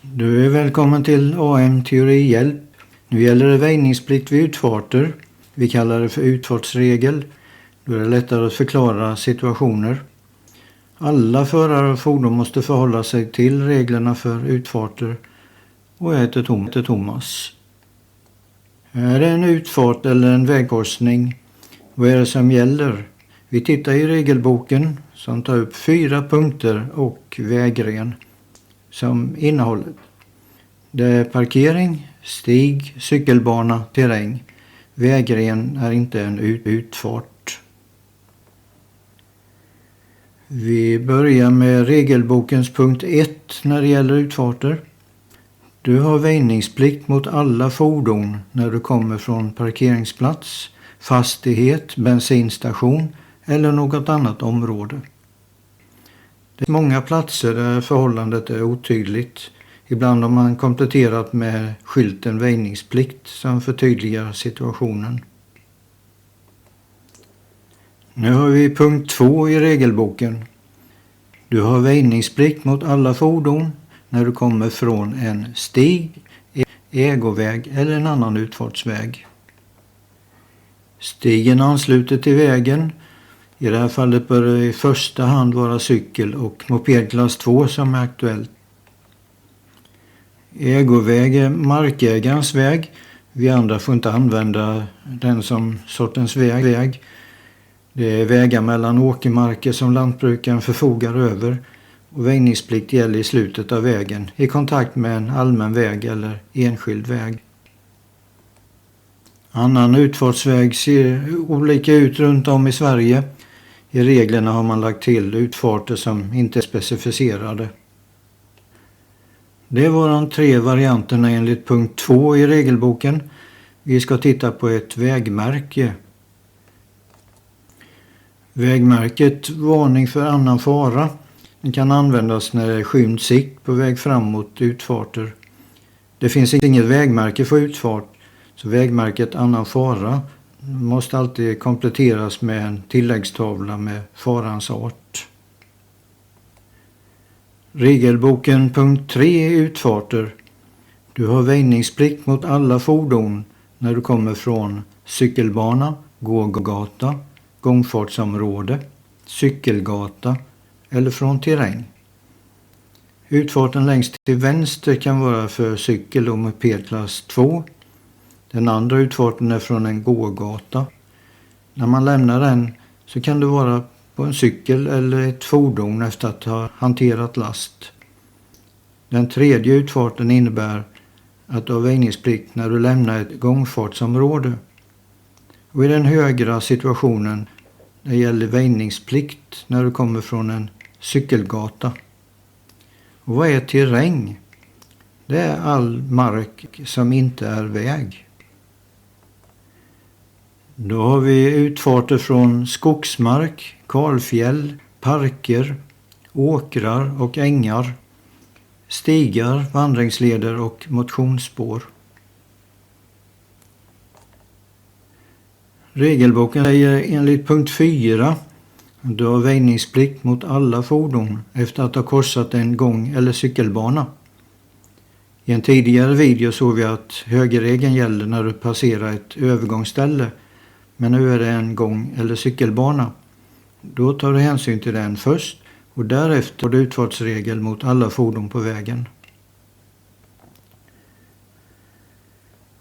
Du är välkommen till AM Teorihjälp. Nu gäller det väjningsplikt vid utfarter. Vi kallar det för utfartsregel. Då är det lättare att förklara situationer. Alla förare och fordon måste förhålla sig till reglerna för utfarter. Och jag heter Thomas. Är det en utfart eller en vägkorsning? Vad är det som gäller? Vi tittar i regelboken som tar upp 4 punkter och vägren som innehållet. Det är parkering, stig, cykelbana, terräng. Vägren är inte en utfart. Vi börjar med regelbokens punkt 1 när det gäller utfarter. Du har väjningsplikt mot alla fordon när du kommer från parkeringsplats, fastighet, bensinstation eller något annat område. Det är många platser där förhållandet är otydligt. Ibland har man kompletterat med skylten väjningsplikt som förtydligar situationen. Nu har vi punkt 2 i regelboken. Du har väjningsplikt mot alla fordon när du kommer från en stig, ägoväg eller en annan utfartsväg. Stigen ansluter till vägen. I det här fallet bör det i första hand vara cykel- och mopedklass 2 som är aktuellt. Ägoväg är markägarens väg. Vi andra får inte använda den som sortens väg. Det är vägar mellan åkermarker som lantbrukaren förfogar över. Och väjningsplikt gäller i slutet av vägen i kontakt med en allmän väg eller enskild väg. Annan utfartsväg ser olika ut runt om i Sverige. I reglerna har man lagt till utfarter som inte är specificerade. Det var de 3 varianterna enligt punkt 2 i regelboken. Vi ska titta på ett vägmärke. Vägmärket varning för annan fara. Det kan användas när det är skymd sikt på väg fram mot utfarter. Det finns inget vägmärke för utfart, så vägmärket annan fara måste alltid kompletteras med en tilläggstavla med farans art. Regelboken punkt 3 är utfarter. Du har väjningsplikt mot alla fordon när du kommer från cykelbana, gågata, gångfartsområde, cykelgata eller från terräng. Utfarten längst till vänster kan vara för cykel- och mopedklass 2. Den andra utfarten är från en gågata. När man lämnar den så kan det vara på en cykel eller ett fordon efter att ha hanterat last. Den tredje utfarten innebär att du har väjningsplikt när du lämnar ett gångfartsområde. Och i den högra situationen det gäller väjningsplikt när du kommer från en cykelgata. Och vad är terräng? Det är all mark som inte är väg. Då har vi utfarter från skogsmark, kalfjäll, parker, åkrar och ängar, stigar, vandringsleder och motionsspår. Regelboken säger enligt punkt 4 att du har väjningsplikt mot alla fordon efter att ha korsat en gång- eller cykelbana. I en tidigare video såg vi att högerregeln gäller när du passerar ett övergångsställe, men nu är det en gång- eller cykelbana. Då tar du hänsyn till den först och därefter har du utfartsregel mot alla fordon på vägen.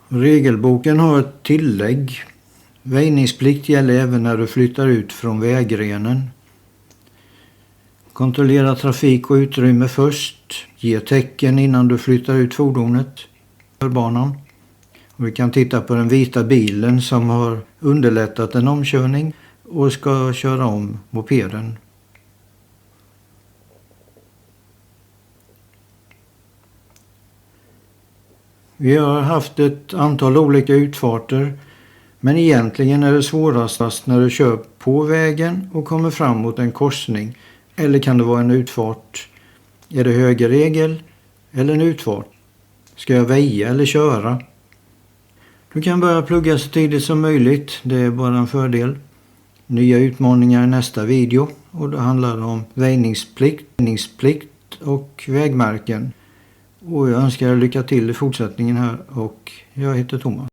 Regelboken har ett tillägg. Väjningsplikt gäller även när du flyttar ut från vägrenen. Kontrollera trafik och utrymme först. Ge tecken innan du flyttar ut fordonet för banan. Och vi kan titta på den vita bilen som har underlättat en omkörning och ska köra om mopeden. Vi har haft ett antal olika utfarter, men egentligen är det svårast när du kör på vägen och kommer fram mot en korsning, eller kan det vara en utfart? Är det högerregel eller en utfart? Ska jag väja eller köra? Du kan börja plugga så tidigt som möjligt, det är bara en fördel. Nya utmaningar i nästa video och det handlar om väjningsplikt och vägmärken. Och jag önskar er lycka till i fortsättningen här och jag heter Thomas.